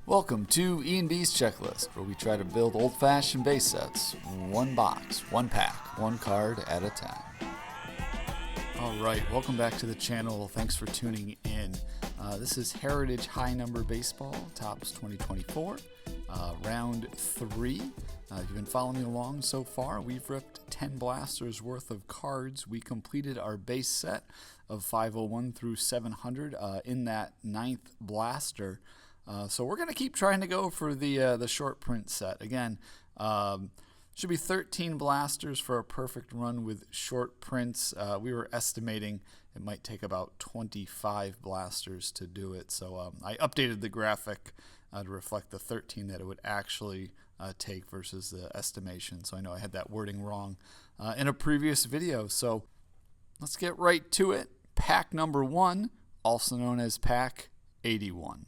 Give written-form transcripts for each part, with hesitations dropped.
Welcome to E&B's Checklist, where we try to build old-fashioned base sets, one box, one pack, one card at a time. Alright, welcome back to the channel. Thanks for tuning in. This is Heritage High Number Baseball, Topps 2024, round 3. If you've been following me along so far, we've ripped 10 blasters worth of cards. We completed our base set of 501 through 700 in that 9th blaster. So we're going to keep trying to go for the short print set. Again, should be 13 blasters for a perfect run with short prints. We were estimating it might take about 25 blasters to do it. So I updated the graphic to reflect the 13 that it would actually take versus the estimation. So I know I had that wording wrong in a previous video. So let's get right to it. Pack number 1, also known as pack 81.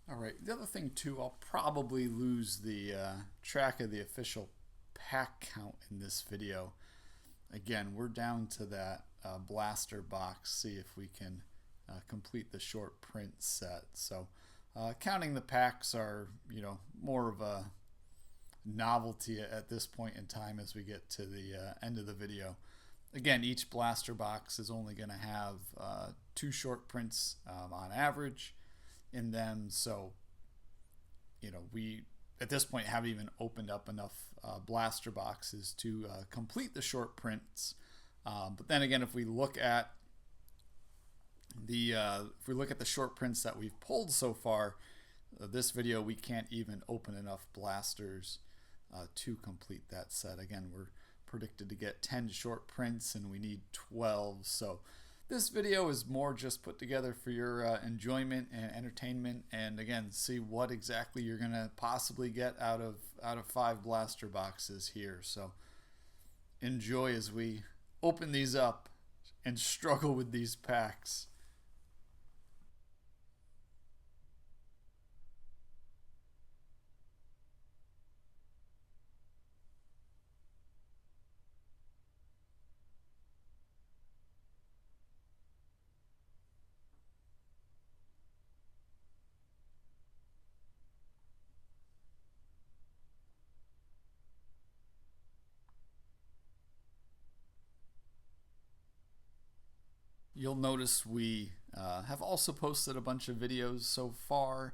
All right, the other thing too, I'll probably lose the track of the official pack count in this video. Again, we're down to that blaster box, see if we can complete the short print set. So counting the packs are, more of a novelty at this point in time as we get to the end of the video. Again, each blaster box is only going to have 2 short prints on average in them. So, we at this point haven't even opened up enough blaster boxes to complete the short prints. But then again, if we look at the short prints that we've pulled so far, this video we can't even open enough blasters to complete that set. Again, we're predicted to get 10 short prints and we need 12. So this video is more just put together for your enjoyment and entertainment, and again, see what exactly you're gonna possibly get out of 5 blaster boxes here. So enjoy as we open these up and struggle with these packs. You'll notice we have also posted a bunch of videos so far,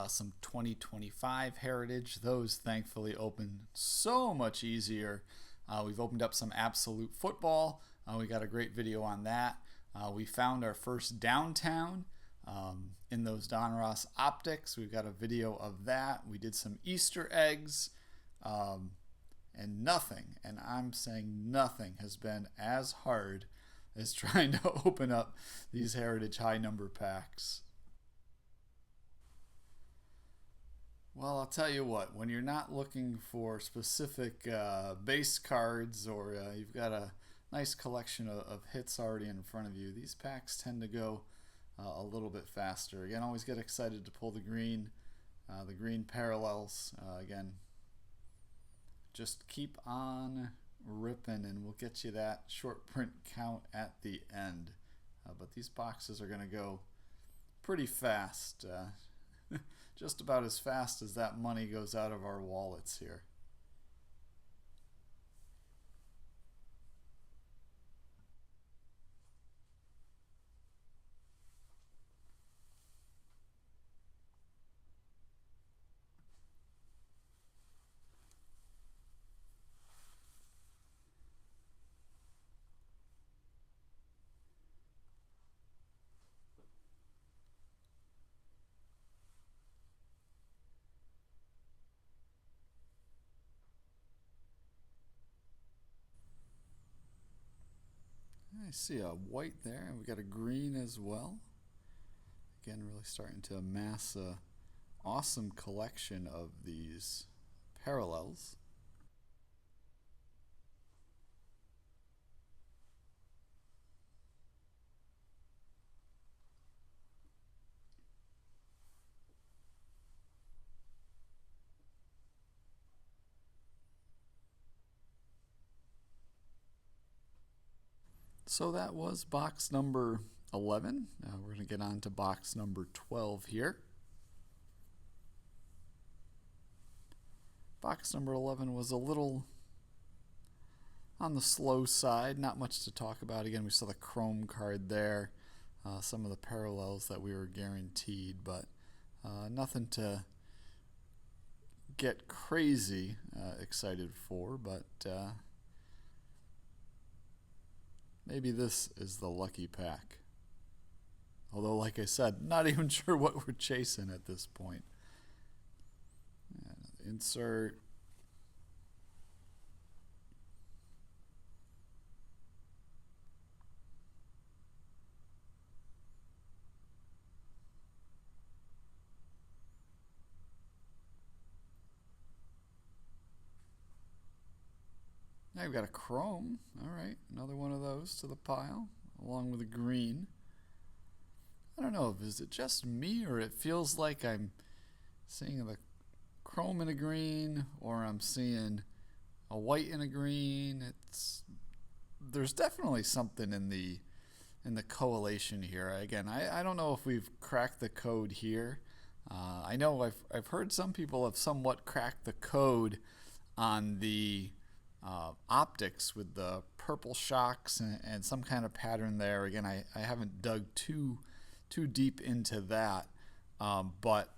some 2025 Heritage. Those thankfully open so much easier. We've opened up some Absolute Football. We got a great video on that. We found our first Downtown in those Donruss Optics. We've got a video of that. We did some Easter eggs. And nothing, and I'm saying nothing, has been as hard as trying to open up these Heritage High Number packs. Well, I'll tell you what, when you're not looking for specific base cards, or you've got a nice collection of hits already in front of you, these packs tend to go a little bit faster. Again, always get excited to pull the green parallels. Again, just keep on ripping and we'll get you that short print count at the end. But these boxes are going to go pretty fast. Just about as fast as that money goes out of our wallets here. I see a white there, and we got a green as well. Again, really starting to amass a awesome collection of these parallels. So that was box number 11. We're going to get on to box number 12 here. Box number 11 was a little on the slow side, not much to talk about. Again, we saw the chrome card there, some of the parallels that we were guaranteed, but nothing to get crazy excited for, but maybe this is the lucky pack. Although, like I said, not even sure what we're chasing at this point. Insert. Now we've got a chrome. All right, another one of those to the pile, along with a green. I don't know, is it just me, or it feels like I'm seeing the chrome in a green, or I'm seeing a white in a green. There's definitely something in the correlation here. Again, I don't know if we've cracked the code here. I know I've heard some people have somewhat cracked the code on the optics with the purple shocks and some kind of pattern there. Again, I haven't dug too deep into that, but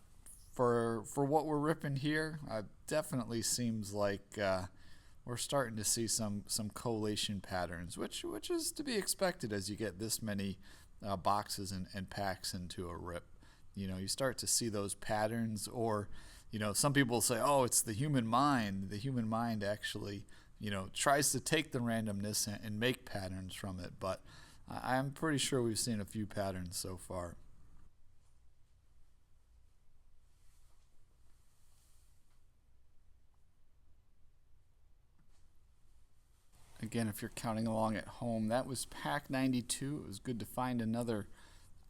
for what we're ripping here, definitely seems like we're starting to see some collation patterns, which is to be expected as you get this many boxes and packs into a rip. You know, you start to see those patterns, or some people say, oh, it's the human mind. The human mind actually tries to take the randomness and make patterns from it, but I'm pretty sure we've seen a few patterns so far. Again, if you're counting along at home, that was pack 92. It was good to find another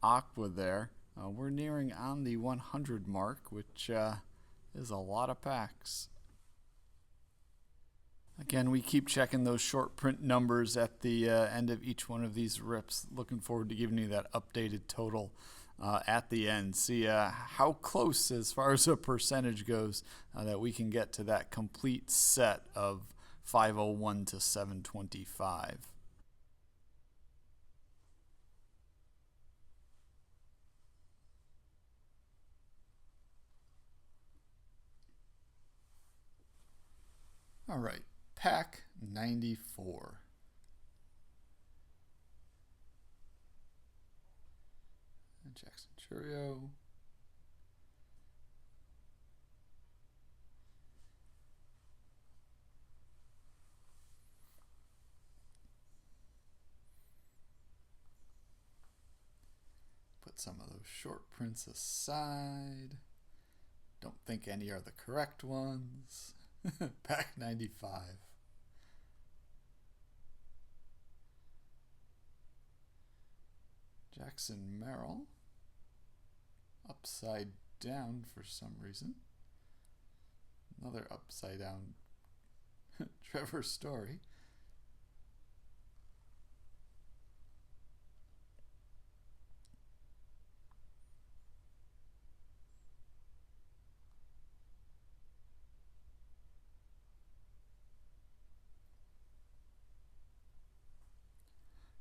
aqua there. We're nearing on the 100 mark, which is a lot of packs. Again, we keep checking those short print numbers at the end of each one of these rips. Looking forward to giving you that updated total at the end. See how close, as far as a percentage goes, that we can get to that complete set of 501 to 725. All right, pack 94. Jackson Churio. Put some of those short prints aside. Don't think any are the correct ones. Pack 95. Jackson Merrill. Upside down for some reason. Another upside down Trevor Story.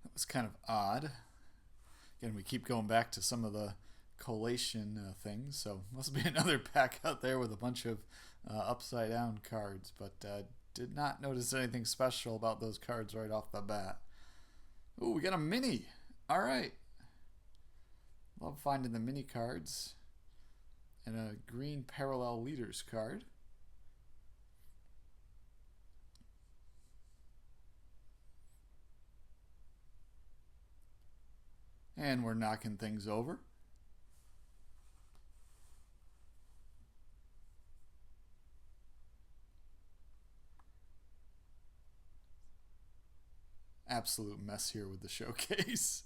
That was kind of odd. Again, we keep going back to some of the collation things, so must be another pack out there with a bunch of upside down cards, but did not notice anything special about those cards right off the bat. Ooh, we got a mini. All right. Love finding the mini cards. And a green parallel leaders card. And we're knocking things over. Absolute mess here with the showcase.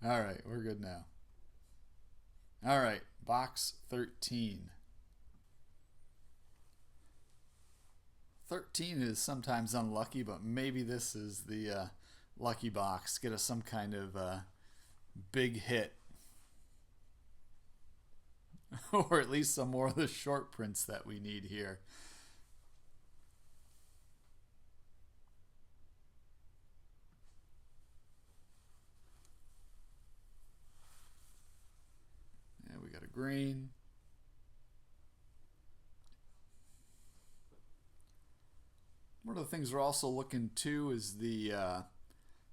All right, we're good now. All right, box 13. 13 is sometimes unlucky, but maybe this is the lucky box. Get us some kind of big hit. or at least some more of the short prints that we need here. Yeah, we got a green. One of the things we're also looking to is the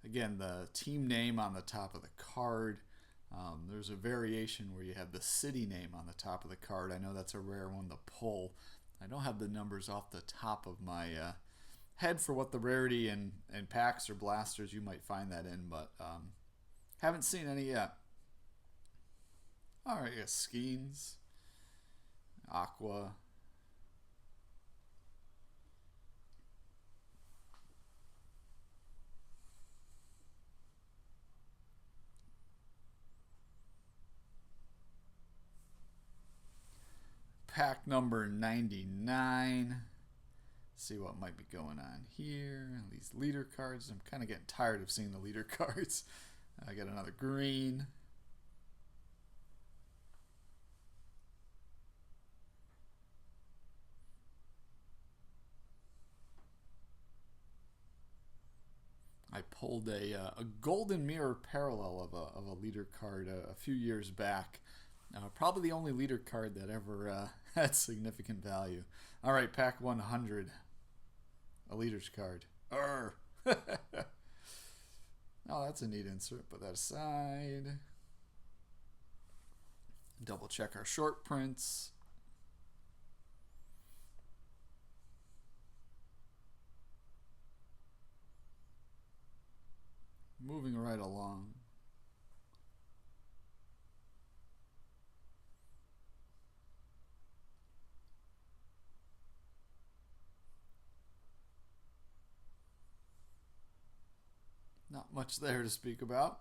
again, the team name on the top of the card. There's a variation where you have the city name on the top of the card. I know that's a rare one to pull. I don't have the numbers off the top of my head for what the rarity and packs or blasters you might find that in, but haven't seen any yet. All right, yeah, Skeens, Aqua. Pack number 99. See what might be going on here. These leader cards. I'm kind of getting tired of seeing the leader cards. I got another green. I pulled a golden mirror parallel of a leader card a few years back. Probably the only leader card that ever had significant value. All right, pack 100. A leader's card. Oh, that's a neat insert. Put that aside. Double check our short prints. Moving right along. Not much there to speak about.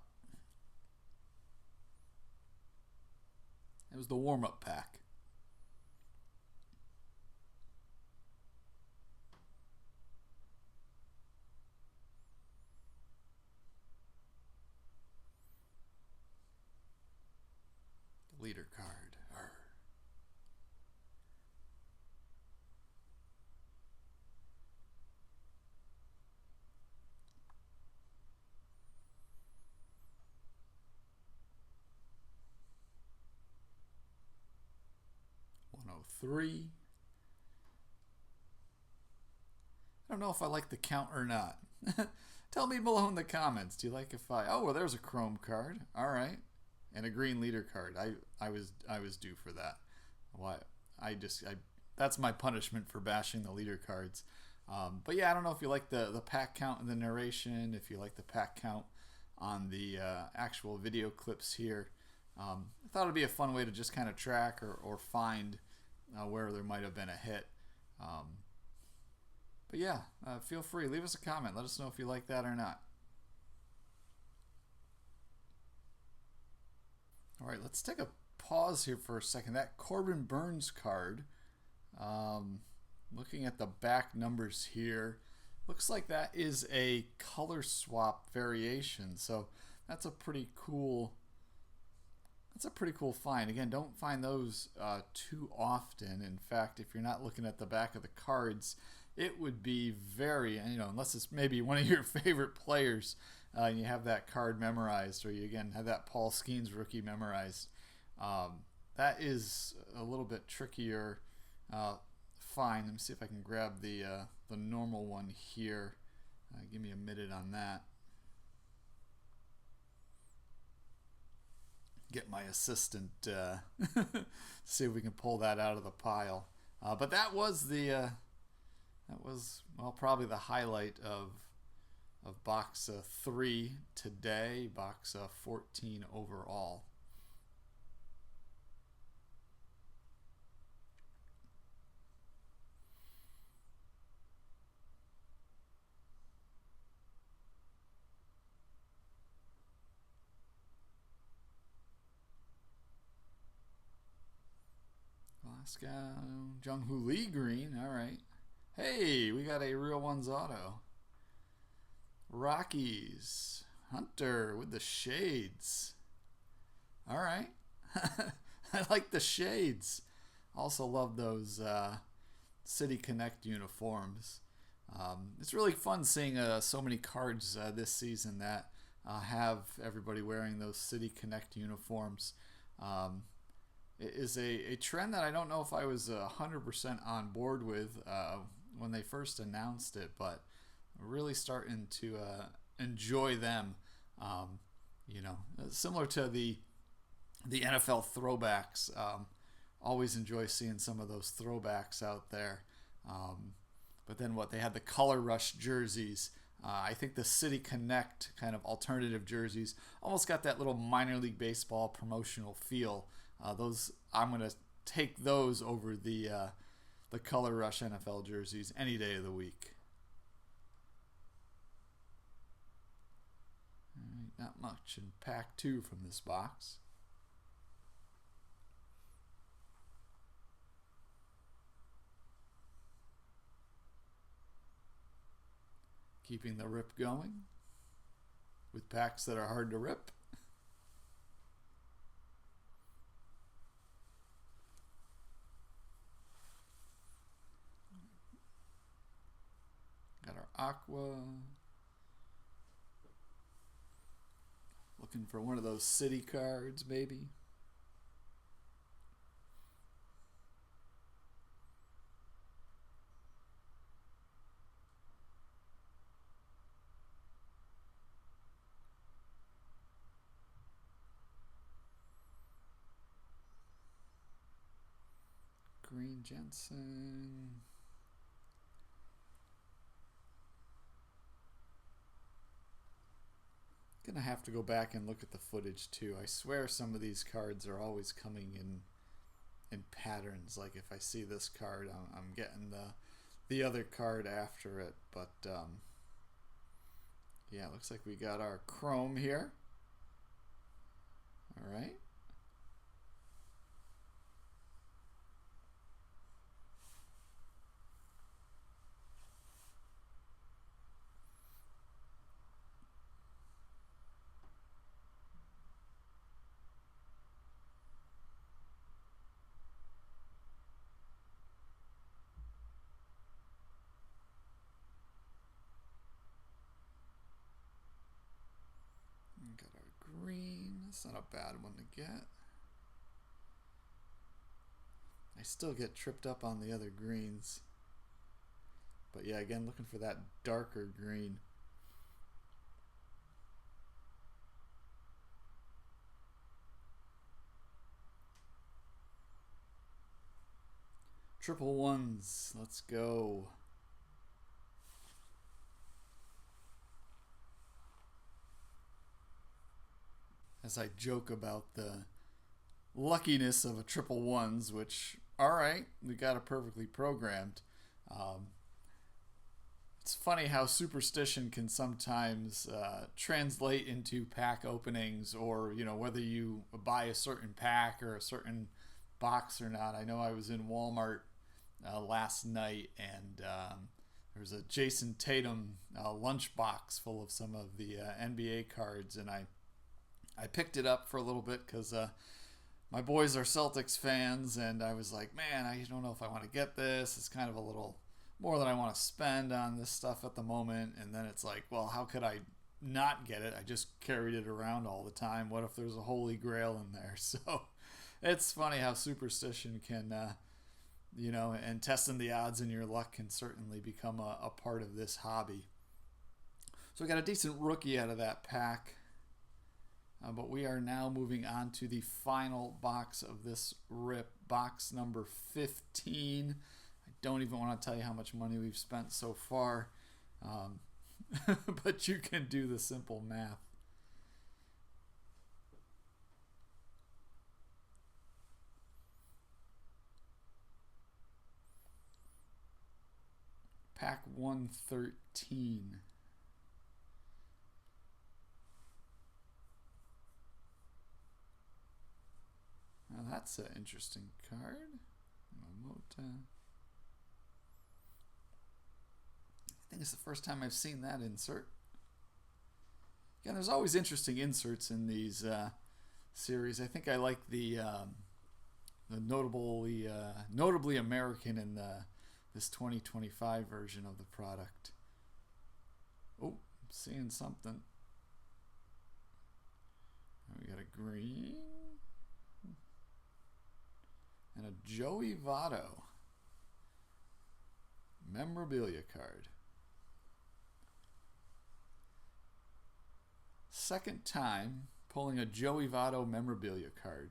It was the warm-up pack. The leader card. Arr. Three. I don't know if I like the count or not. Tell me below in the comments. Do you like if I? Oh, well, there's a chrome card. All right, and a green leader card. I was due for that. Why? That's my punishment for bashing the leader cards. But yeah, I don't know if you like the pack count in the narration. If you like the pack count on the actual video clips here. I thought it'd be a fun way to just kind of track or find where there might have been a hit. But yeah, feel free. Leave us a comment. Let us know if you like that or not. All right, let's take a pause here for a second. That Corbin Burnes card, looking at the back numbers here, looks like that is a color swap variation. So that's a pretty cool find. Again, don't find those too often. In fact, if you're not looking at the back of the cards, it would be very, unless it's maybe one of your favorite players and you have that card memorized, or you again have that Paul Skeens rookie memorized. That is a little bit trickier find. Let me see if I can grab the normal one here. Give me a minute on that. Get my assistant see if we can pull that out of the pile. But that was probably the highlight of box 3 today, box 14 overall. Glasgow, Jung-Hoo Lee green. All right. Hey, we got a Real Ones auto. Rockies. Hunter with the shades. All right. I like the shades. Also love those City Connect uniforms. It's really fun seeing so many cards this season that have everybody wearing those City Connect uniforms. It is a trend that I don't know if I was 100% on board with when they first announced it, but really starting to enjoy them. Similar to the NFL throwbacks. Always enjoy seeing some of those throwbacks out there. But then they had the Color Rush jerseys. I think the City Connect kind of alternative jerseys almost got that little minor league baseball promotional feel. Those I'm gonna take those over the Color Rush NFL jerseys any day of the week. All right, not much in pack 2 from this box. Keeping the rip going with packs that are hard to rip. Got our Aqua. Looking for one of those city cards, maybe. Green Jensen. Gonna have to go back and look at the footage too. I swear some of these cards are always coming in patterns. Like if I see this card, I'm getting the other card after it. But yeah, looks like we got our Chrome here. All right. Got our green. That's not a bad one to get. I still get tripped up on the other greens. But yeah, again, looking for that darker green. Triple ones. Let's go. As I joke about the luckiness of a triple ones, which, all right, we got it perfectly programmed. It's funny how superstition can sometimes translate into pack openings, or whether you buy a certain pack or a certain box or not. I know I was in Walmart last night, and there was a Jason Tatum lunchbox full of some of the NBA cards, and I picked it up for a little bit because my boys are Celtics fans, and I was like, man, I don't know if I want to get this. It's kind of a little more than I want to spend on this stuff at the moment. And then it's like, well, how could I not get it? I just carried it around all the time. What if there's a holy grail in there? So it's funny how superstition can, and testing the odds and your luck can certainly become a part of this hobby. So we got a decent rookie out of that pack. But we are now moving on to the final box of this rip, box number 15. I don't even want to tell you how much money we've spent so far, but you can do the simple math. Pack 113. Now that's an interesting card. Momota. I think it's the first time I've seen that insert. Again, there's always interesting inserts in these series. I think I like the notably American in this 2025 version of the product. Oh, I'm seeing something. We got a green and a Joey Votto memorabilia card. Second time pulling a Joey Votto memorabilia card.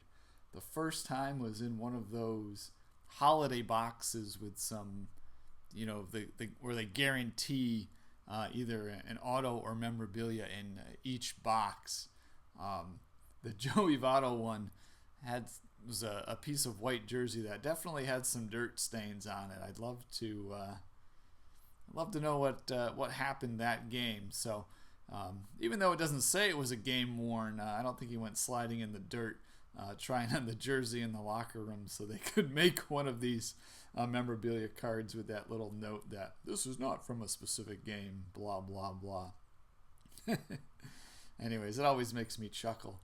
The first time was in one of those holiday boxes with some, where they guarantee either an auto or memorabilia in each box. The Joey Votto one was a piece of white jersey that definitely had some dirt stains on it. I'd love to know what happened that game. So even though it doesn't say it was a game worn, I don't think he went sliding in the dirt trying on the jersey in the locker room so they could make one of these memorabilia cards with that little note that this is not from a specific game, blah, blah, blah. Anyways, it always makes me chuckle.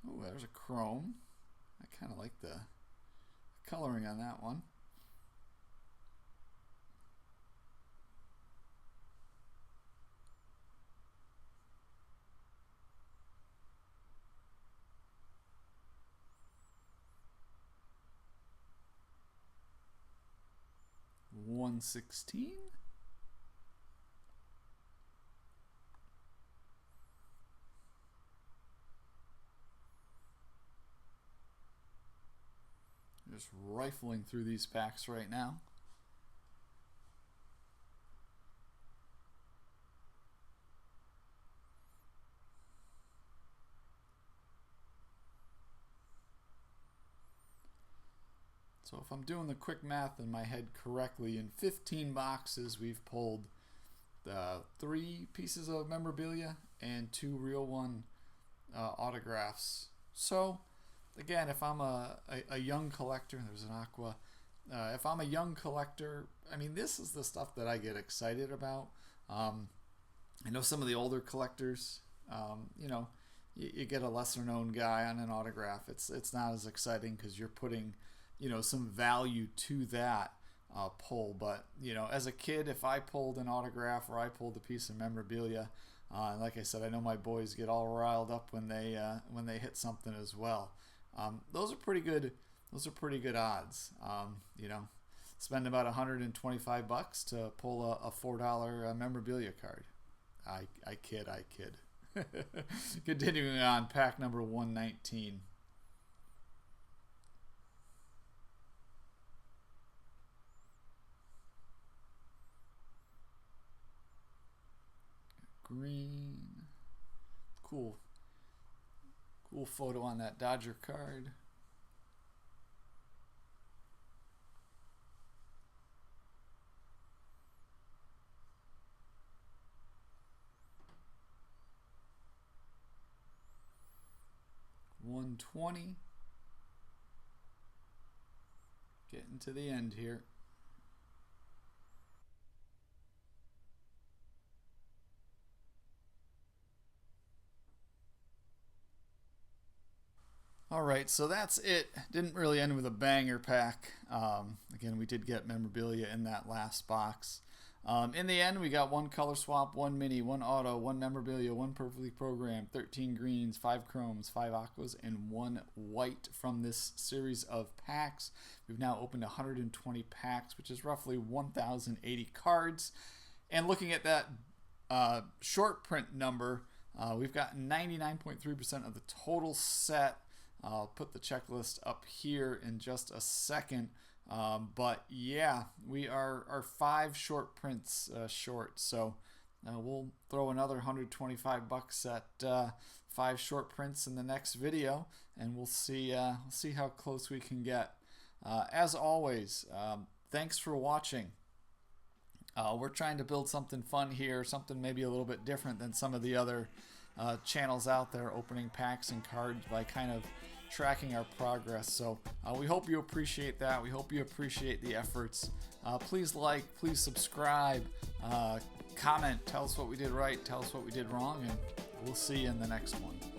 Oh, there's a chrome. I kind of like the coloring on that one. $116. Just rifling through these packs right now. So if I'm doing the quick math in my head correctly, in 15 boxes we've pulled 3 pieces of memorabilia and 2 real one autographs. So again, if I'm a young collector, there's an Aqua. If I'm a young collector, I mean, this is the stuff that I get excited about. I know some of the older collectors, you get a lesser known guy on an autograph. It's not as exciting because you're putting, some value to that pull. But, as a kid, if I pulled an autograph or I pulled a piece of memorabilia, and like I said, I know my boys get all riled up when they hit something as well. Those are pretty good. Those are pretty good odds. Spend about $125 to pull a $4 memorabilia card. I kid. Continuing on, pack number 119. Green. Cool photo on that Dodger card. $120. Getting to the end here. Alright, so that's it. Didn't really end with a banger pack. Again, we did get memorabilia in that last box. In the end, we got 1 color swap, 1 mini, 1 auto, 1 memorabilia, 1 perfectly programmed, 13 greens, 5 chromes, 5 aquas, and 1 white from this series of packs. We've now opened 120 packs, which is roughly 1,080 cards. And looking at that short print number, we've got 99.3% of the total set. I'll put the checklist up here in just a second. But yeah, we are 5 short prints short. So we'll throw another $125 at 5 short prints in the next video, and we'll see how close we can get. As always, thanks for watching. We're trying to build something fun here, something maybe a little bit different than some of the other channels out there opening packs and cards by kind of tracking our progress. So we hope you appreciate that. We hope you appreciate the efforts. Please like, please subscribe, comment, tell us what we did right, tell us what we did wrong, and we'll see you in the next one.